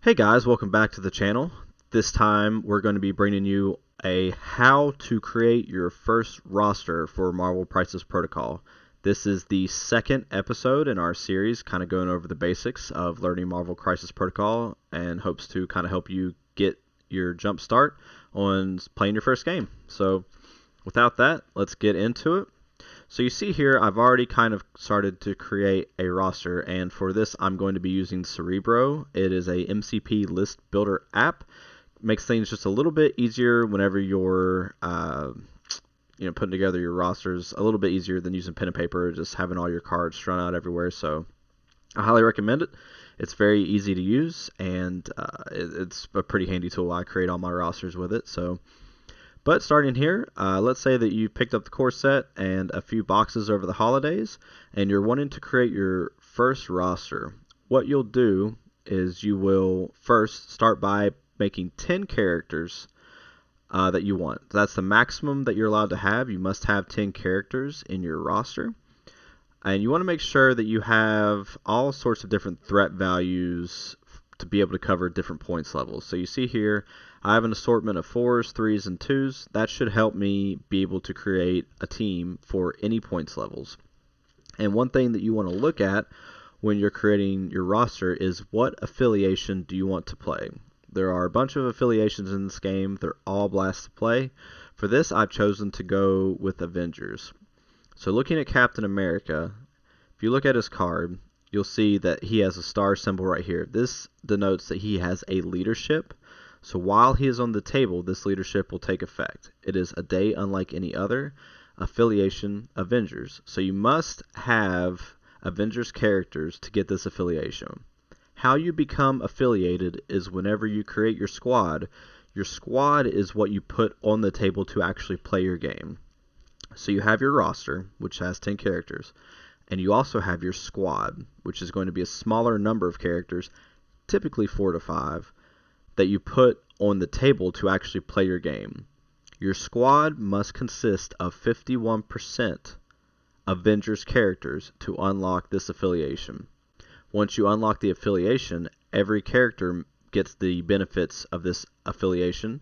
Hey guys, welcome back to the channel. This time we're going to be bringing you a how to create your first roster for Marvel Crisis Protocol. This is the second episode in our series, kind of going over the basics of learning Marvel Crisis Protocol, and hopes to kind of help you get your jump start on playing your first game. So without that, let's get into it. So you see here, I've already kind of started to create a roster, and for this I'm going to be using Cerebro. It is a MCP list builder app. Makes things just a little bit easier whenever you're putting together your rosters. A little bit easier than using pen and paper, just having all your cards strung out everywhere. So I highly recommend it. It's very easy to use, and it's a pretty handy tool. I create all my rosters with it. But starting here, let's say that you picked up the core set and a few boxes over the holidays, and you're wanting to create your first roster. What you'll do is you will first start by making 10 characters that you want. That's the maximum that you're allowed to have. You must have 10 characters in your roster. And you want to make sure that you have all sorts of different threat values to be able to cover different points levels. So you see here, I have an assortment of 4s, 3s, and 2s. That should help me be able to create a team for any points levels. And one thing that you want to look at when you're creating your roster is what affiliation do you want to play. There are a bunch of affiliations in this game. They're all blast to play. For this, I've chosen to go with Avengers. So looking at Captain America, if you look at his card, you'll see that he has a star symbol right here. This denotes that he has a leadership. So while he is on the table, this leadership will take effect. It is a day unlike any other. Affiliation, Avengers. So you must have Avengers characters to get this affiliation. How you become affiliated is whenever you create your squad is what you put on the table to actually play your game. So you have your roster, which has 10 characters. And you also have your squad, which is going to be a smaller number of characters, typically 4 to 5, that you put on the table to actually play your game. Your squad must consist of 51% Avengers characters to unlock this affiliation. Once you unlock the affiliation, every character gets the benefits of this affiliation,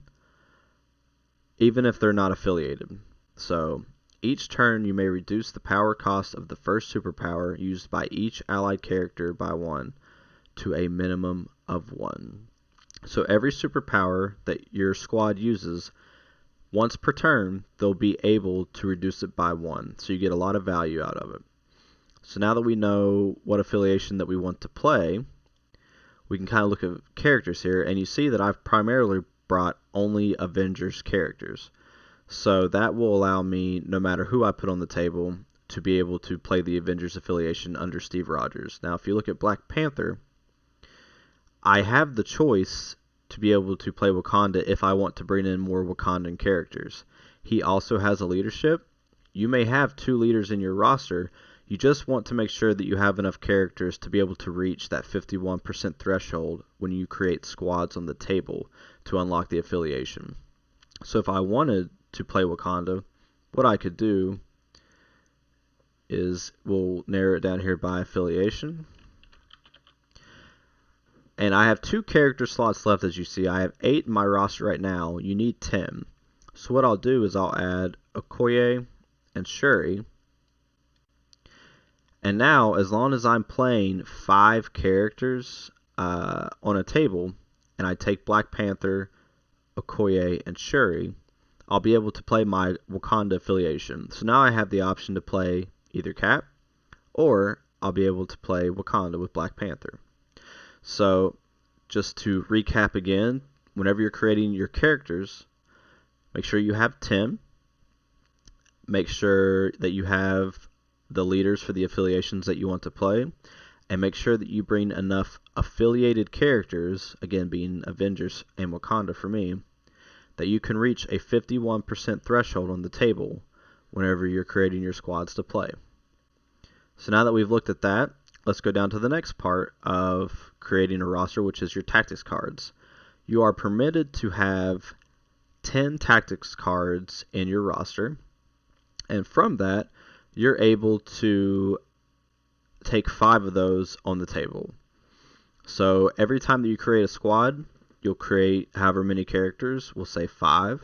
even if they're not affiliated. So each turn, you may reduce the power cost of the first superpower used by each allied character by 1 to a minimum of 1. So every superpower that your squad uses, once per turn, they'll be able to reduce it by 1. So you get a lot of value out of it. So now that we know what affiliation that we want to play, we can kind of look at characters here, and you see that I've primarily brought only Avengers characters. So that will allow me, no matter who I put on the table, to be able to play the Avengers affiliation under Steve Rogers. Now, if you look at Black Panther, I have the choice to be able to play Wakanda if I want to bring in more Wakandan characters. He also has a leadership. You may have 2 leaders in your roster. You just want to make sure that you have enough characters to be able to reach that 51% threshold when you create squads on the table to unlock the affiliation. So if I wanted to play Wakanda, what I could do is we'll narrow it down here by affiliation. And I have 2 character slots left, as you see. I have 8 in my roster right now. You need 10. So what I'll do is I'll add Okoye and Shuri. And now, as long as I'm playing 5 characters on a table, and I take Black Panther, Okoye, and Shuri, I'll be able to play my Wakanda affiliation. So now I have the option to play either Cap, or I'll be able to play Wakanda with Black Panther. So just to recap again, whenever you're creating your characters, make sure you have 10. Make sure that you have the leaders for the affiliations that you want to play, and make sure that you bring enough affiliated characters, again being Avengers and Wakanda for me, that you can reach a 51% threshold on the table whenever you're creating your squads to play. So now that we've looked at that, let's go down to the next part of creating a roster, which is your tactics cards. You are permitted to have 10 tactics cards in your roster, and from that, you're able to take 5 of those on the table. So every time that you create a squad, you'll create however many characters, we'll say 5,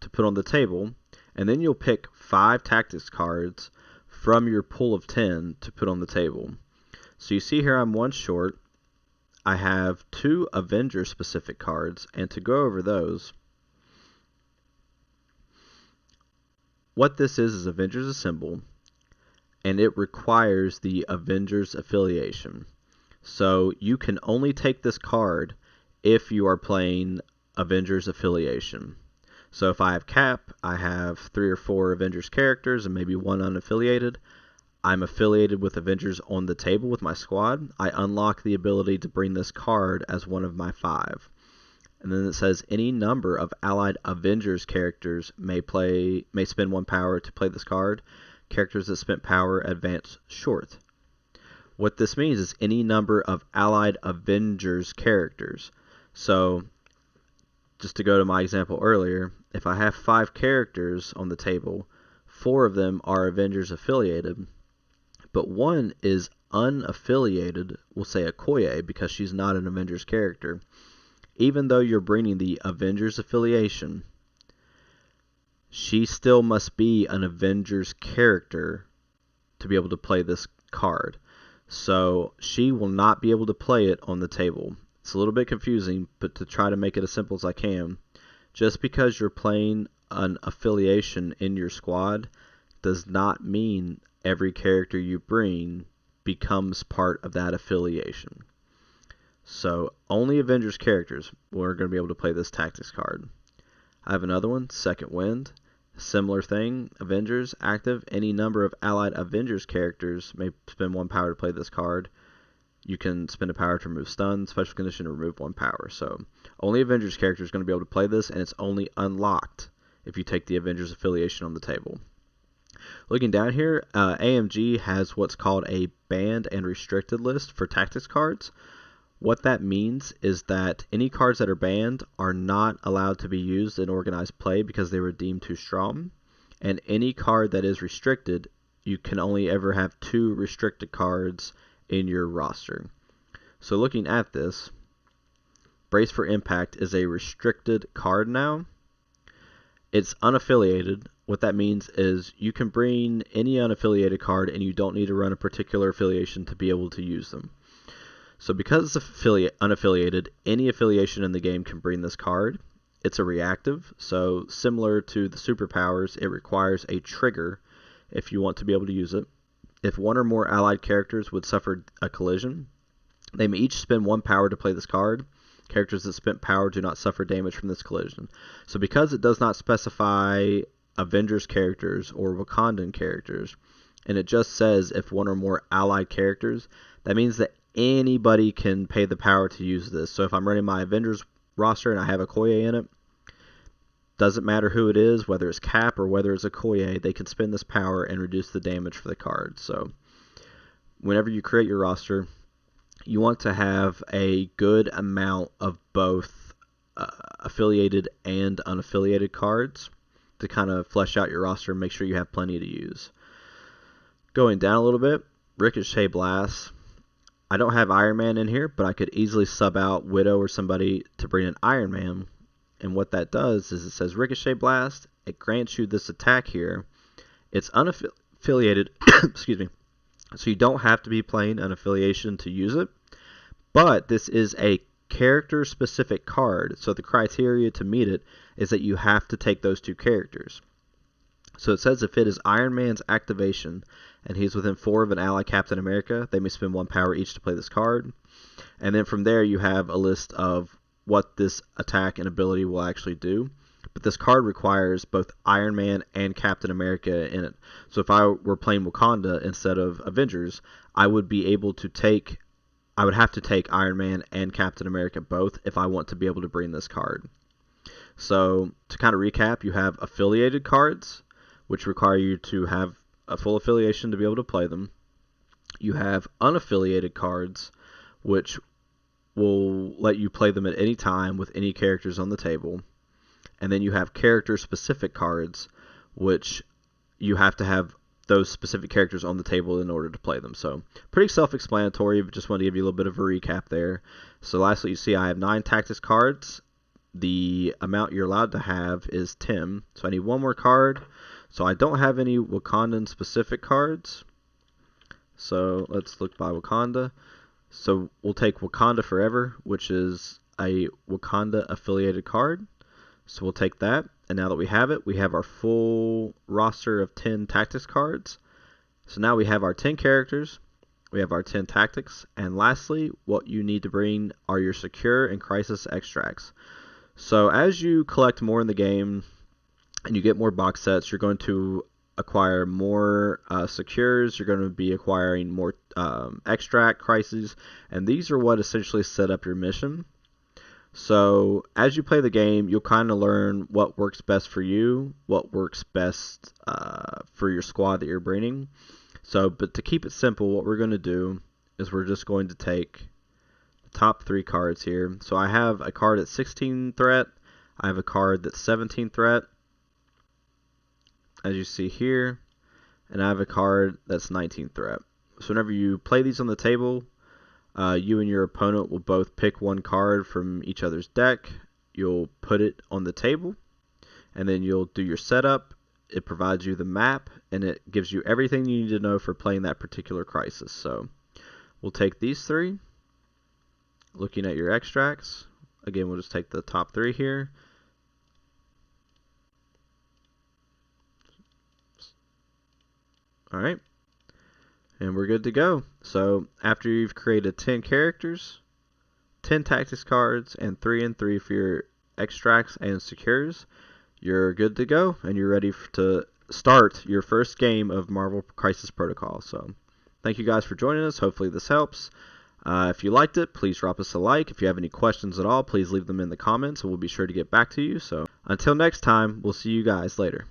to put on the table, and then you'll pick 5 tactics cards from your pool of 10 to put on the table. So you see here I'm 1 short. I have 2 Avengers specific cards, and to go over those, what this is Avengers Assemble, and it requires the Avengers Affiliation. So you can only take this card if you are playing Avengers Affiliation. So if I have Cap, I have 3 or 4 Avengers characters and maybe 1 unaffiliated. I'm affiliated with Avengers on the table with my squad. I unlock the ability to bring this card as one of my 5. And then it says any number of allied Avengers characters may spend 1 power to play this card. Characters that spent power advance short. What this means is any number of allied Avengers characters. So, just to go to my example earlier, if I have 5 characters on the table, 4 of them are Avengers affiliated, but 1 is unaffiliated, we'll say Okoye, because she's not an Avengers character. Even though you're bringing the Avengers affiliation, she still must be an Avengers character to be able to play this card. So she will not be able to play it on the table. It's a little bit confusing, but to try to make it as simple as I can, just because you're playing an affiliation in your squad does not mean every character you bring becomes part of that affiliation. So only Avengers characters are going to be able to play this tactics card. I have another one, Second Wind. Similar thing, Avengers, active. Any number of allied Avengers characters may spend 1 power to play this card. You can spend a power to remove stun, special condition to remove 1 power. So only Avengers characters are going to be able to play this, and it's only unlocked if you take the Avengers affiliation on the table. Looking down here, AMG has what's called a banned and restricted list for tactics cards. What that means is that any cards that are banned are not allowed to be used in organized play because they were deemed too strong. And any card that is restricted, you can only ever have 2 restricted cards in your roster. So looking at this, Brace for Impact is a restricted card now. It's unaffiliated. What that means is you can bring any unaffiliated card and you don't need to run a particular affiliation to be able to use them. So because it's unaffiliated, any affiliation in the game can bring this card. It's a reactive, so similar to the superpowers, it requires a trigger if you want to be able to use it. If 1 or more allied characters would suffer a collision, they may each spend 1 power to play this card. Characters that spent power do not suffer damage from this collision. So because it does not specify Avengers characters or Wakandan characters, and it just says if 1 or more allied characters, that means that anybody can pay the power to use this. So if I'm running my Avengers roster and I have Okoye in it, doesn't matter who it is, whether it's Cap or whether it's Okoye, they can spend this power and reduce the damage for the card. So whenever you create your roster, you want to have a good amount of both affiliated and unaffiliated cards to kind of flesh out your roster and make sure you have plenty to use. Going down a little bit, Ricochet Blast. I don't have Iron Man in here, but I could easily sub out Widow or somebody to bring an Iron Man. And what that does is it says Ricochet Blast. It grants you this attack here. It's unaffiliated, excuse me, so you don't have to be playing an affiliation to use it. But this is a character-specific card, so the criteria to meet it is that you have to take those 2 characters. So it says if it is Iron Man's activation and he's within 4 of an ally Captain America, they may spend 1 power each to play this card. And then from there you have a list of what this attack and ability will actually do. But this card requires both Iron Man and Captain America in it. So if I were playing Wakanda instead of Avengers, I would have to take Iron Man and Captain America both if I want to be able to bring this card. So to kind of recap, you have affiliated cards, which require you to have a full affiliation to be able to play them. You have unaffiliated cards, which will let you play them at any time with any characters on the table. And then you have character-specific cards, which you have to have those specific characters on the table in order to play them. So pretty self-explanatory, but just wanted to give you a little bit of a recap there. So lastly, you see I have 9 tactics cards. The amount you're allowed to have is 10. So I need one more card. So I don't have any Wakandan specific cards. So let's look by Wakanda. So we'll take Wakanda Forever, which is a Wakanda affiliated card. So we'll take that. And now that we have it, we have our full roster of 10 tactics cards. So now we have our 10 characters. We have our 10 tactics. And lastly, what you need to bring are your secure and crisis extracts. So as you collect more in the game and you get more box sets, you're going to acquire more secures. You're going to be acquiring more extract crises. And these are what essentially set up your mission. So as you play the game, you'll kind of learn what works best for you, what works best for your squad that you're bringing. So, but to keep it simple, what we're going to do is we're just going to take the top 3 cards here. So I have a card at 16 threat. I have a card that's 17 threat, as you see here. And I have a card that's 19 threat. So whenever you play these on the table, you and your opponent will both pick one card from each other's deck. You'll put it on the table, and then you'll do your setup. It provides you the map, and it gives you everything you need to know for playing that particular crisis. So we'll take these 3. Looking at your extracts, again, we'll just take the top 3 here. All right. And we're good to go. So after you've created 10 characters, 10 tactics cards, and 3 and 3 for your extracts and secures, you're good to go, and you're ready to start your first game of Marvel Crisis Protocol. So thank you guys for joining us. Hopefully this helps. If you liked it, please drop us a like. If you have any questions at all, please leave them in the comments, and we'll be sure to get back to you. So until next time, we'll see you guys later.